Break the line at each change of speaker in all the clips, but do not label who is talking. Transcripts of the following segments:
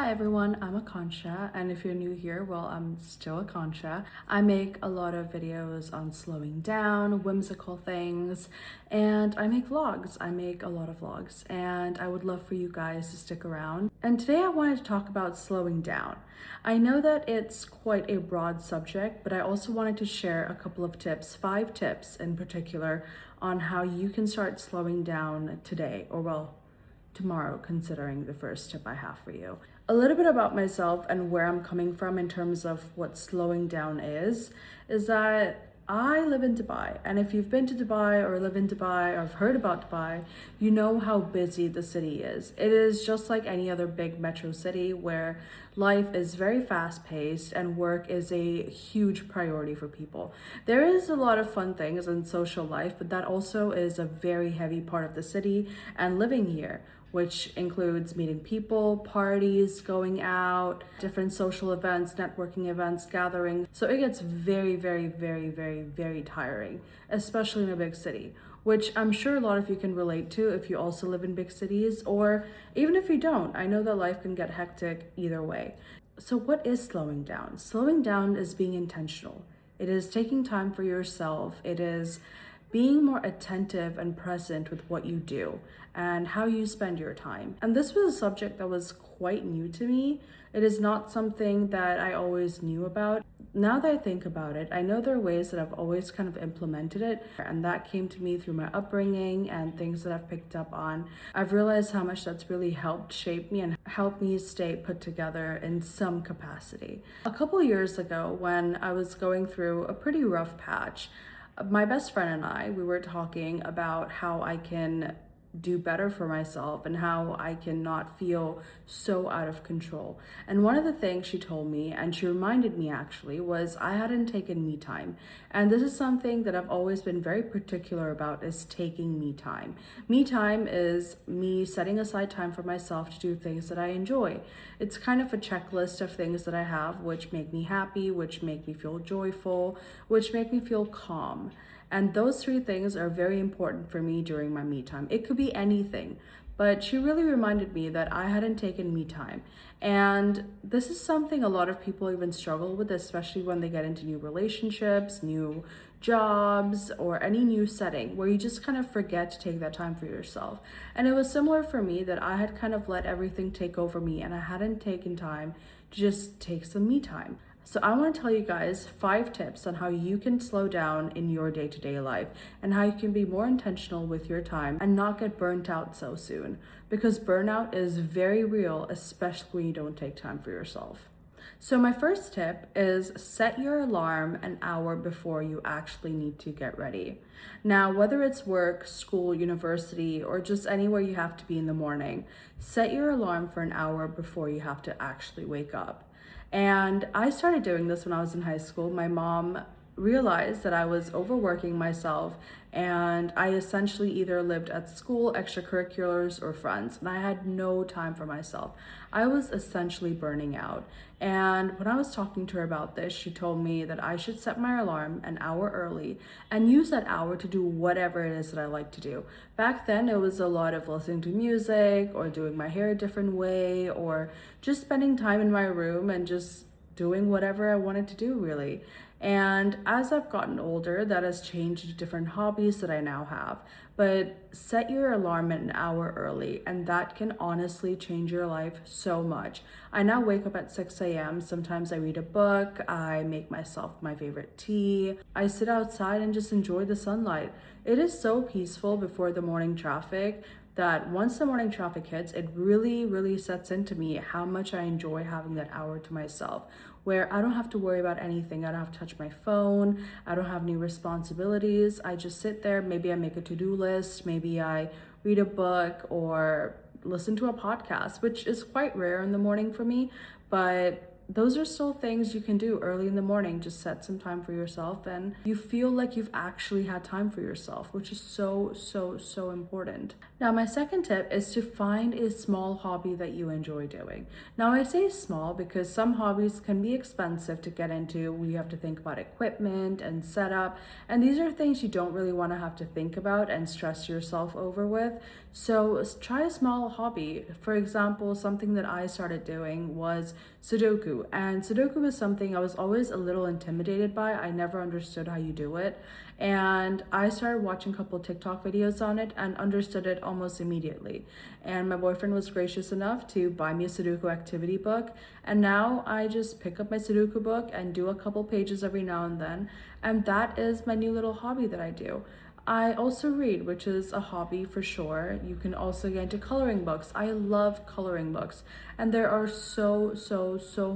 Hi everyone, I'm Akansha, and if you're new here, well, I'm still Akansha. I make a lot of videos on slowing down, whimsical things, and I make vlogs. I make a lot of vlogs, and I would love for you guys to stick around. And today I wanted to talk about slowing down. I know that it's quite a broad subject, but I also wanted to share a couple of tips, 5 tips in particular, on how you can start slowing down today, or well, tomorrow, considering the first tip I have for you. A little bit about myself and where I'm coming from in terms of what slowing down is that I live in Dubai. And if you've been to Dubai or live in Dubai or have heard about Dubai, you know how busy the city is. It is just like any other big metro city where life is very fast paced and work is a huge priority for people. There is a lot of fun things in social life, but that also is a very heavy part of the city and living here, which includes meeting people, parties, going out, different social events, networking events, gatherings. So it gets very tiring, especially in a big city, which I'm sure a lot of you can relate to if you also live in big cities, or even if you don't. I know that life can get hectic either way. So what is slowing down? Slowing down is being intentional. It is taking time for yourself. It is being more attentive and present with what you do and how you spend your time. And this was a subject that was quite new to me. It is not something that I always knew about. Now that I think about it, I know there are ways that I've always kind of implemented it, and that came to me through my upbringing and things that I've picked up on. I've realized how much that's really helped shape me and help me stay put together in some capacity. A couple years ago, when I was going through a pretty rough patch, my best friend and we were talking about how I can do better for myself and how I can not feel so out of control. And one of the things she told me, and she reminded me actually, was I hadn't taken me time. And this is something that I've always been very particular about, is taking me time. Me time is me setting aside time for myself to do things that I enjoy. It's kind of a checklist of things that I have which make me happy, which make me feel joyful, which make me feel calm. And those 3 things are very important for me during my me time. It could be anything, but she really reminded me that I hadn't taken me time. And this is something a lot of people even struggle with, especially when they get into new relationships, new jobs, or any new setting where you just kind of forget to take that time for yourself. And it was similar for me, that I had kind of let everything take over me and I hadn't taken time to just take some me time. So I want to tell you guys 5 tips on how you can slow down in your day-to-day life and how you can be more intentional with your time and not get burnt out so soon, because burnout is very real, especially when you don't take time for yourself. So my first tip is set your alarm an hour before you actually need to get ready. Now, whether it's work, school, university, or just anywhere you have to be in the morning, set your alarm for an hour before you have to actually wake up. And I started doing this when I was in high school. My mom realized that I was overworking myself, and I essentially either lived at school, extracurriculars, or friends, and I had no time for myself. I was essentially burning out. And when I was talking to her about this, she told me that I should set my alarm an hour early and use that hour to do whatever it is that I like to do. Back then, it was a lot of listening to music or doing my hair a different way or just spending time in my room and just doing whatever I wanted to do, really. And as I've gotten older, that has changed to different hobbies that I now have. But set your alarm an hour early, and that can honestly change your life so much. I now wake up at 6 a.m. Sometimes I read a book, I make myself my favorite tea, I sit outside and just enjoy the sunlight. It is so peaceful before the morning traffic that once the morning traffic hits, it really sets into me how much I enjoy having that hour to myself, where I don't have to worry about anything. I don't have to touch my phone. I don't have any responsibilities. I just sit there. Maybe I make a to-do list. Maybe I read a book or listen to a podcast, which is quite rare in the morning for me, but those are still things you can do early in the morning. Just set some time for yourself and you feel like you've actually had time for yourself, which is so important. Now, my second tip is to find a small hobby that you enjoy doing. Now, I say small because some hobbies can be expensive to get into. We have to think about equipment and setup, and these are things you don't really want to have to think about and stress yourself over with. So try a small hobby. For example, something that I started doing was Sudoku. And Sudoku is something I was always a little intimidated by. I never understood how you do it. And I started watching a couple TikTok videos on it and understood it almost immediately. And my boyfriend was gracious enough to buy me a Sudoku activity book. And now I just pick up my Sudoku book and do a couple pages every now and then. And that is my new little hobby that I do. I also read, which is a hobby for sure. You can also get into coloring books. I love coloring books. And there are so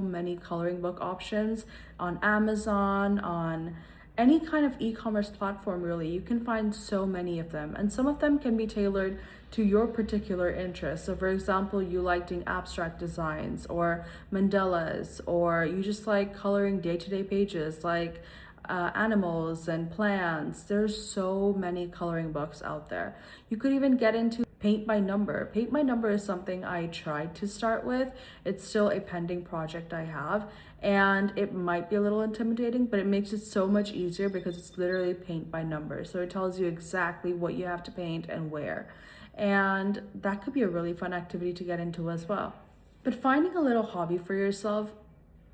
many coloring book options on Amazon, on any kind of e-commerce platform really. You can find so many of them, and some of them can be tailored to your particular interests. So for example, you like doing abstract designs or mandalas, or you just like coloring day-to-day pages like animals and plants. There's so many coloring books out there. You could even get into paint by number. Paint by number is something I tried to start with. It's still a pending project I have, and it might be a little intimidating, but it makes it so much easier because it's literally paint by number. So it tells you exactly what you have to paint and where. And that could be a really fun activity to get into as well. But finding a little hobby for yourself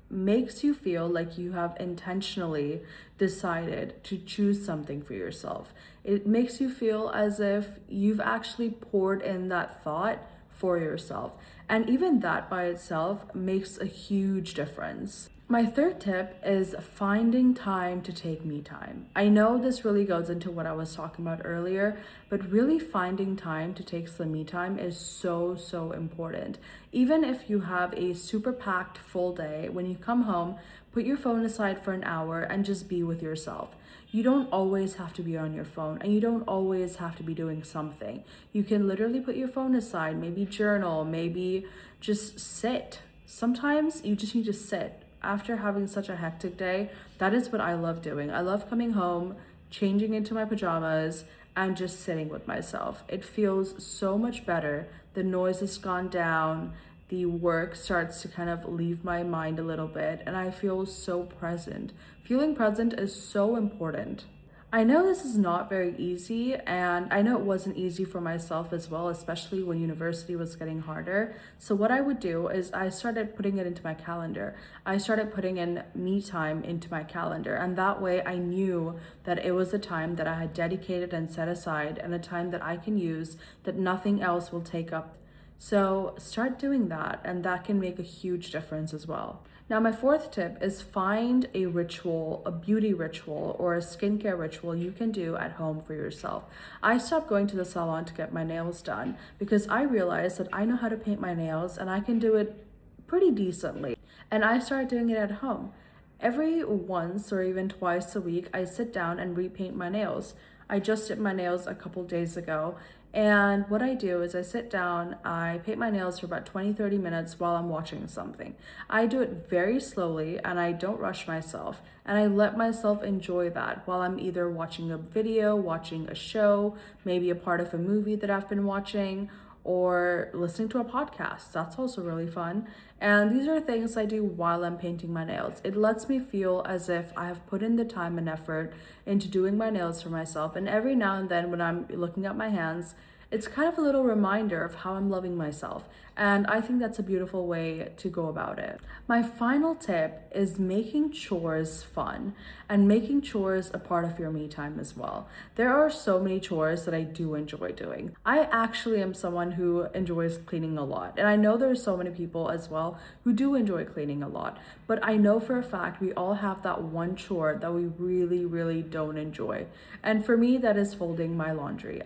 makes you feel like you have intentionally decided to choose something for yourself. It makes you feel as if you've actually poured in that thought for yourself. And even that by itself makes a huge difference. My third tip is finding time to take me time. I know this really goes into what I was talking about earlier, but really finding time to take some me time is so important. Even if you have a super packed full day, when you come home, put your phone aside for an hour and just be with yourself. You don't always have to be on your phone, and you don't always have to be doing something. You can literally put your phone aside, maybe journal, maybe just sit. Sometimes you just need to sit. After having such a hectic day, that is what I love doing. I love coming home, changing into my pajamas, and just sitting with myself. It feels so much better. The noise has gone down. The work starts to kind of leave my mind a little bit, and I feel so present. Feeling present is so important. I know this is not very easy, and I know it wasn't easy for myself as well, especially when university was getting harder. So what I would do is I started putting it into my calendar. I started putting in me time into my calendar, and that way I knew that it was a time that I had dedicated and set aside, and a time that I can use that nothing else will take up. So start doing that, and that can make a huge difference as well. Now, my fourth tip is find a ritual, a beauty ritual, or a skincare ritual you can do at home for yourself. I stopped going to the salon to get my nails done because I realized that I know how to paint my nails and I can do it pretty decently. And I started doing it at home. Every once or even twice a week, I sit down and repaint my nails. I just did my nails a couple days ago. And what I do is I sit down, I paint my nails for about 20-30 minutes while I'm watching something. I do it very slowly and I don't rush myself. And I let myself enjoy that while I'm either watching a video, watching a show, maybe a part of a movie that I've been watching, or listening to a podcast. That's also really fun. And these are things I do while I'm painting my nails. It lets me feel as if I have put in the time and effort into doing my nails for myself. And every now and then when I'm looking at my hands, it's kind of a little reminder of how I'm loving myself. And I think that's a beautiful way to go about it. My final tip is making chores fun and making chores a part of your me time as well. There are so many chores that I do enjoy doing. I actually am someone who enjoys cleaning a lot. And I know there are so many people as well who do enjoy cleaning a lot. But I know for a fact we all have that one chore that we really don't enjoy. And for me, that is folding my laundry.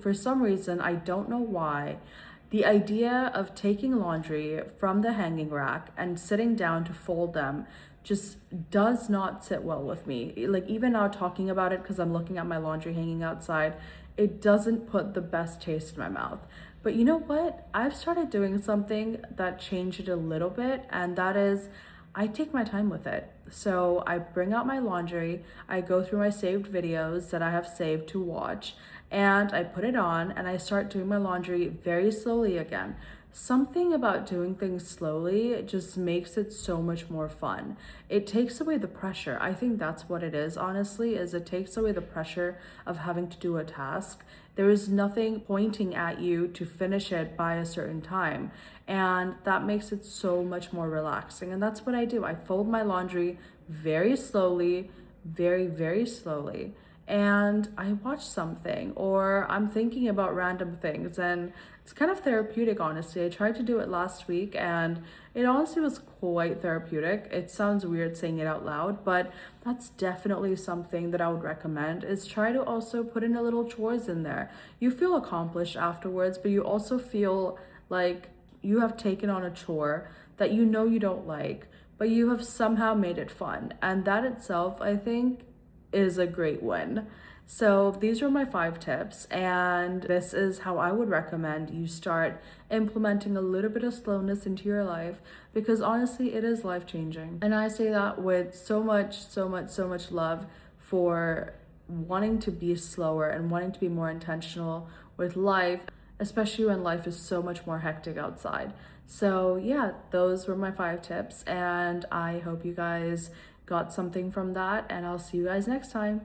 For some reason, I don't know why, the idea of taking laundry from the hanging rack and sitting down to fold them just does not sit well with me. Like, even now talking about it, because I'm looking at my laundry hanging outside, it doesn't put the best taste in my mouth. But you know what? I've started doing something that changed it a little bit, and that is I take my time with it. So I bring out my laundry, I go through my saved videos that I have saved to watch, and I put it on and I start doing my laundry very slowly again. something about doing things slowly just makes it so much more fun. It takes away the pressure. I think that's what it is, honestly, is it takes away the pressure of having to do a task. There is nothing pointing at you to finish it by a certain time. And that makes it so much more relaxing. And that's what I do. I fold my laundry very slowly, very slowly, and I watch something or I'm thinking about random things, and it's kind of therapeutic, honestly. I tried to do it last week and it honestly was quite therapeutic. It sounds weird saying it out loud, but that's definitely something that I would recommend, is try to also put in a little chores in there. You feel accomplished afterwards, but you also feel like you have taken on a chore that you know you don't like, but you have somehow made it fun. And that itself, I think, is a great win. So these are my 5 tips, and this is how I would recommend you start implementing a little bit of slowness into your life, because honestly, it is life changing. And I say that with so much love for wanting to be slower and wanting to be more intentional with life, especially when life is so much more hectic outside. So yeah, those were my 5 tips, and I hope you guys got something from that, and I'll see you guys next time.